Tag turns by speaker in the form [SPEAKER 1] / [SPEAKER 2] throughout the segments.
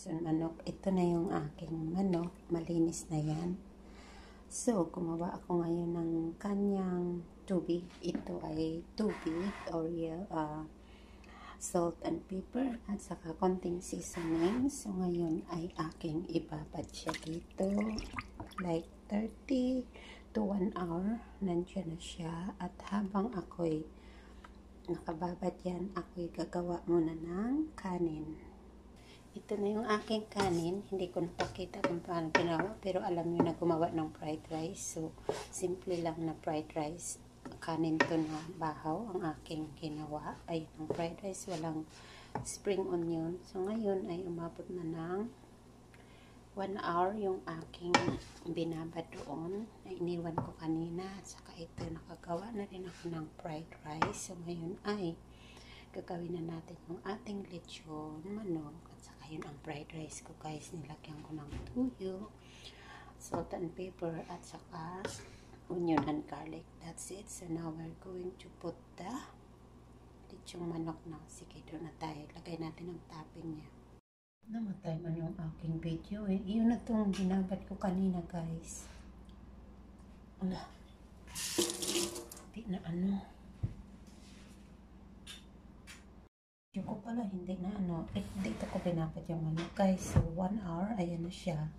[SPEAKER 1] So, manok, ito na yung aking manok. Malinis na yan. So, gumawa ako ngayon ng kanyang tubig. Ito ay tubig or salt and pepper at saka konting seasoning. So, ngayon ay aking ibabad siya dito. Like 30 to 1 hour. Nandiyan na siya. At habang ako'y nakababad yan, ako'y gagawa muna ng kanin. Ito na yung aking kanin. Hindi ko napakita kung paano ginawa. Pero alam nyo na gumawa ng fried rice. So, simple lang na fried rice. Kanin to na bahaw ang aking ginawa. Ay, ang fried rice. Walang spring onion. So, ngayon ay umabot na ng 1 hour yung aking binabad doon. Na iniwan ko kanina. At saka ito, nakagawa na rin ako ng fried rice. So, ngayon ay gagawin na natin yung ating lechon, manok, at saka yun ang fried rice ko guys. Nilagyan ko ng tuyo, salt and pepper, at saka onion and garlic. That's it. So now we're going to put the lechong manok na. Sige, doon na tayo. Lagay natin ang topping niya. Namatay man yung aking video eh. Iyon na itong binabad ko kanina guys. Ala. Di na ano. Yung ko pala, hindi na ano, dito ko binabad yung manok guys. So, 1 hour, ayan na siya.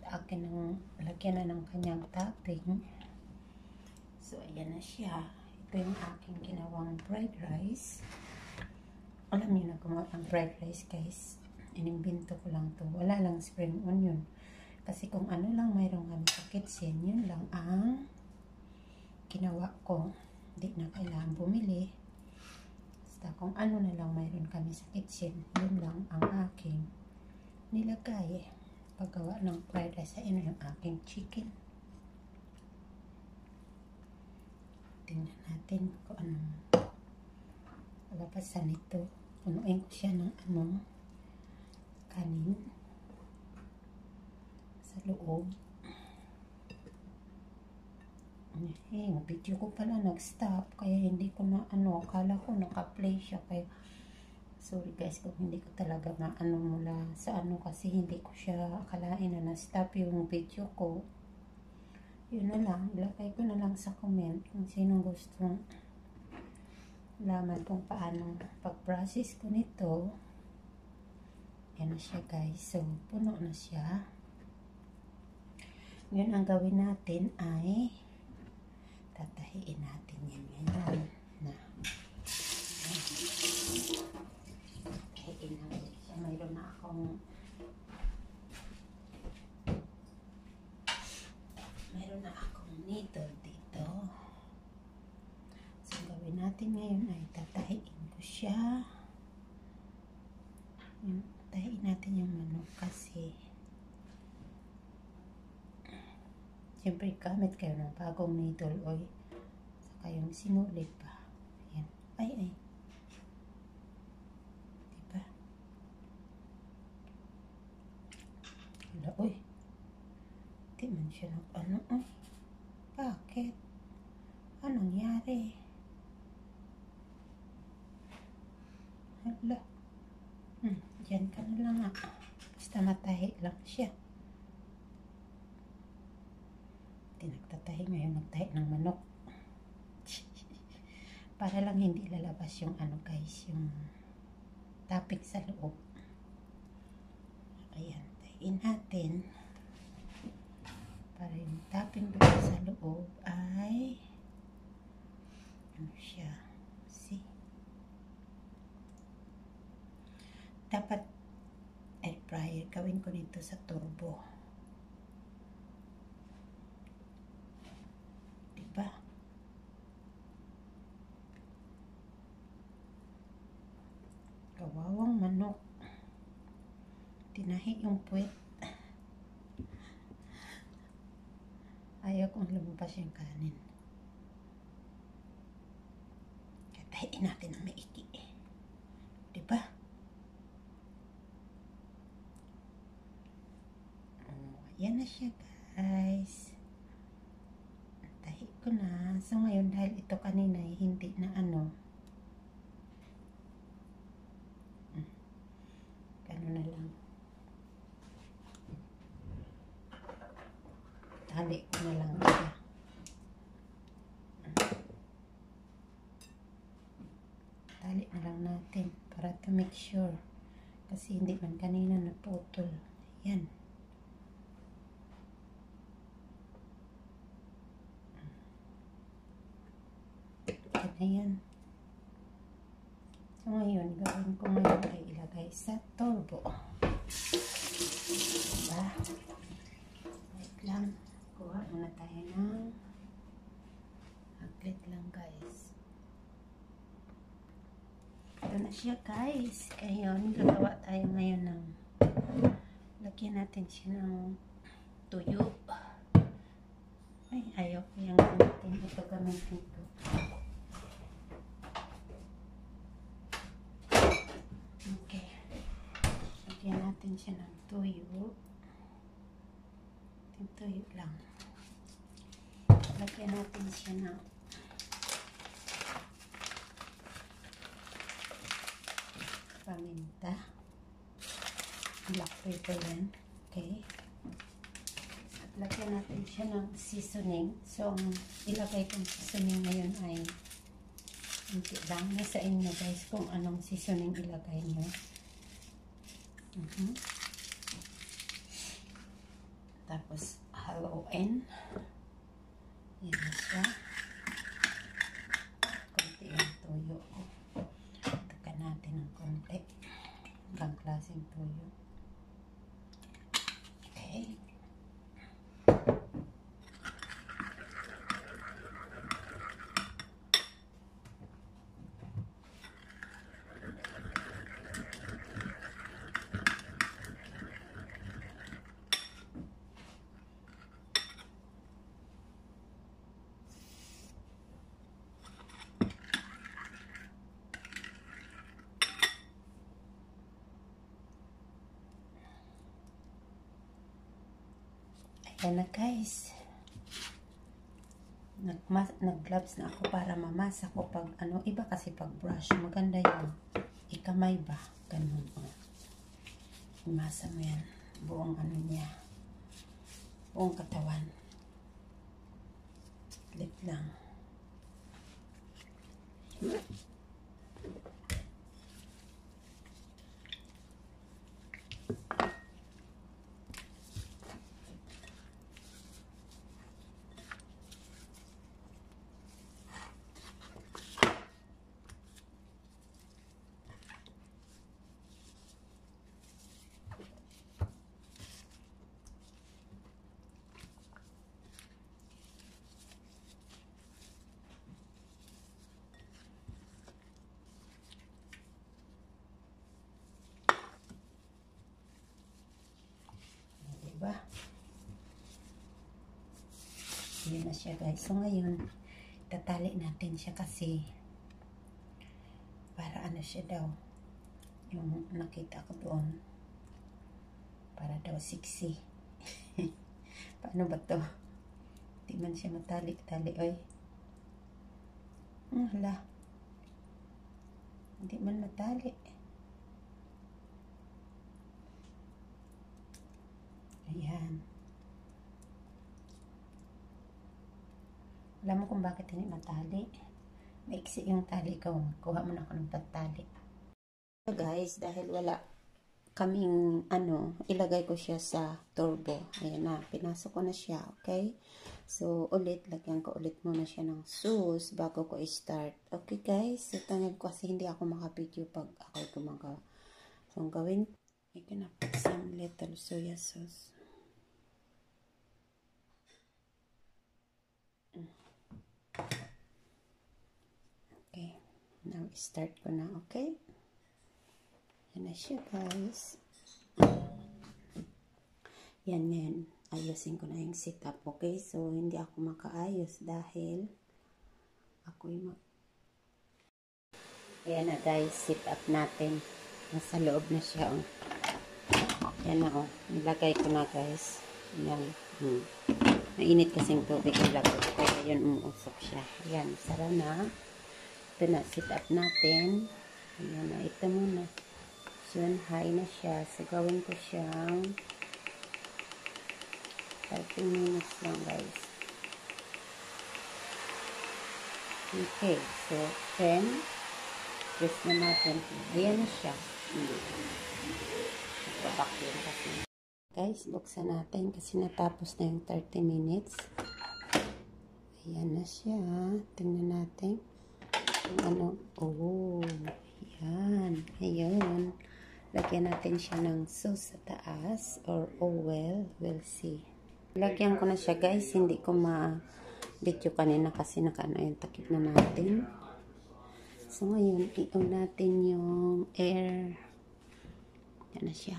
[SPEAKER 1] Akin ng, lagyan na ng kanyang topping. So, ayan na siya. Ito yung aking ginawang fried rice. Alam niyo na gumawa ng fried rice guys. Inimbento ko lang to. Wala lang spring onion. Kasi kung ano lang mayroon kami sa kitchen, yun lang ang ginawa ko. Hindi na kailangan bumili. Kung ano na lang mayroon kami sa kitchen, yun lang ang aking nilagay paggawa ng fried rice. Ayun yung aking chicken. Tingnan natin kung anong labasan nito. Punuin ko siya ng kanin sa loob. Eh, video ko pala nag-stop kaya hindi ko na akala ko naka-play siya kaya sorry guys kung hindi ko talaga mula sa kasi hindi ko siya akalain na na-stop yung video ko. Yun na lang, ilagay ko na lang sa comment kung sinong gustong laman kung paano pag-process ko nito. Yan na siya guys, so puno na siya. Yun ang gawin natin ay tatahiin natin yan ngayon na tatahiin natin siya. Mayroon na akong needle dito. So gawin natin ngayon ay tatahiin ko siya. Tatahiin natin yung manok kasi siyempre, gamit kayo ng bagong needle oil. Saka yung sinulit pa. Ayan. Ay. Diba? Wala, uy. Di man siya oy. Bakit? Anong nangyari? Hala. Diyan ka na lang basta matahi lang siya. Nagtatahi ngayon, magtahi ng manok para lang hindi lalabas yung guys, yung topping sa loob. Ayan, tahiin natin para yung topping doon sa loob ay siya, see, dapat air fryer. Gawin ko nito sa turbo. Kawawang manok. Tinahi yung puwet. Ayaw kong lumabas yung kanin. Katahiin natin ang maiki. Diba? Yan na siya guys. Tahi ko na. So ngayon dahil ito kanina hindi na gano'n na lang. Tali ko na lang siya. Tali na lang natin para to make sure. Kasi hindi man kanina naputol. Yan. Ayan. So ngayon, gawin ko ngayon ay ilagay sa turbo. Diba? Wait lang. Kuha muna tayo ng aglit lang guys. Ito na siya guys. Ngayon, gagawa tayo ngayon ng lagyan natin siya ng tuyo. Ay, ayaw ko yung gamitin. Ito gamitin ko. Okay. Lagyan natin siya ng tuyo. Yung tuyo lang. Lagyan natin siya ng paminta. Black pepper yan. Okay. At lagyan natin siya ng seasoning. So, ang ilagay kong seasoning ngayon ay hindi lang. Nasa inyo guys kung anong seasoning ilagay nyo. Tapos, haluin. Yan na siya. Kunti yung tuyo. Takan natin ng kunti. Ibang klaseng tuyo. Okay. Ayan na guys. Nag-gloves na ako para mamasa ko pag ano. Iba kasi pag brush. Maganda yung ikamay ba. Ganun. Imasa mo yan. Buong ano niya. Buong katawan. Lip lang. Diba? Yun na siya guys. So ngayon, tatali natin siya kasi para ano siya daw. Yung nakita ko doon. Para daw sexy. Paano ba to? Hindi man siya matali-tali. Oy. Hala. Hindi man matali. Ayan. Alam mo kung bakit hindi matali? Maiksi yung tali ko. Kuha mo na ako ng pagtali. So guys, dahil wala kaming ano, ilagay ko siya sa turbo. Ayan na, pinasok ko na siya. Okay? So, ulit, lagyan ko ulit muna siya ng sauce bago ko i-start. Okay guys? So, tanggal ko kasi hindi ako makapidyo pag ako gumagawa. So, ang gawin, I'm gonna put some little soya sauce. Okay. Now, start ko na. Okay? Yan na siya guys. Yan ngayon. Ayusin ko na yung setup. Okay? So, hindi ako makaayos dahil ako yung ayan na guys. Setup natin. Nasa loob na siya. Oh. Yan na oh. Nilagay ko na guys. Yan. Mainit kasing tubig ilagay ko. Kaya yun umuusok siya. Yan. Sara na. Ito na. Setup natin. Ayan na. Ito muna. So, high na siya. So, gawin ko siyang 30 minutes lang guys. Okay, so then press na natin. Ayan na siya. Vacuum kasi. Guys, buksan natin kasi natapos na yung 30 minutes. Ayan na siya. Tingnan natin. Yung ano. Oh, yan. Ayun. Lagyan natin siya ng sauce sa taas or oil. We'll see. Lagyan ko na siya guys. Hindi ko ma-video kanina kasi nakaano yung takip na natin. So ngayon, i-on natin yung air. Yan na siya.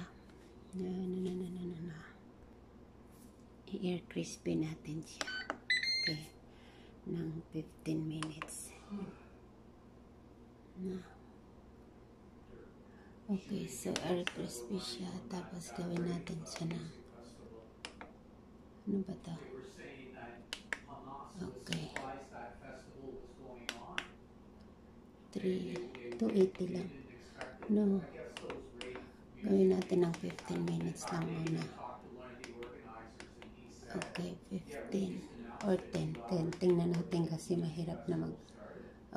[SPEAKER 1] I-air crispy natin siya. Okay. Ng 15 minutes. Okay, so air crispy siya. Tapos gawin natin siya ng ano ba ito? Okay. 280 lang. No. Gawin natin ng 15 minutes lang muna. Okay, 15 or 10. Tingnan natin kasi mahirap na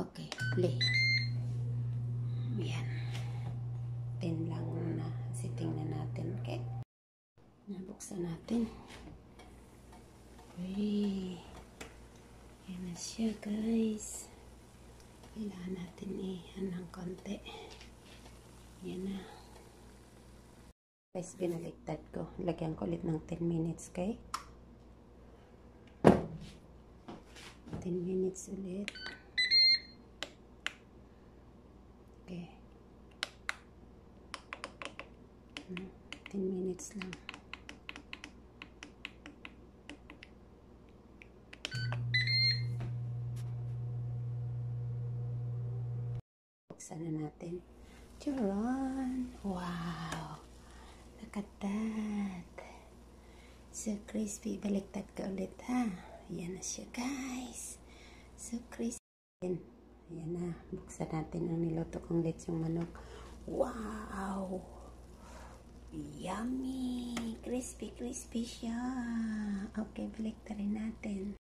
[SPEAKER 1] Okay, play. Yan. 10 lang muna. Kasi tingnan natin. Okay. Nabuksan natin. Uy. Yan na siya guys. Kailangan natin ng konti. Yan na. Guys, binaliktad ko. Lagyan ko ulit ng 10 minutes, okay? 10 minutes ulit. Okay. 10 minutes lang. Buksan na natin. Charon! Wow! Look at that! So crispy. Baliktad ka ulit ha. Ayan na siya guys. So crispy. Ayan na. Buksan natin ang niluto kong lechong manok. Wow! Yummy! Crispy siya. Okay, baliktarin natin.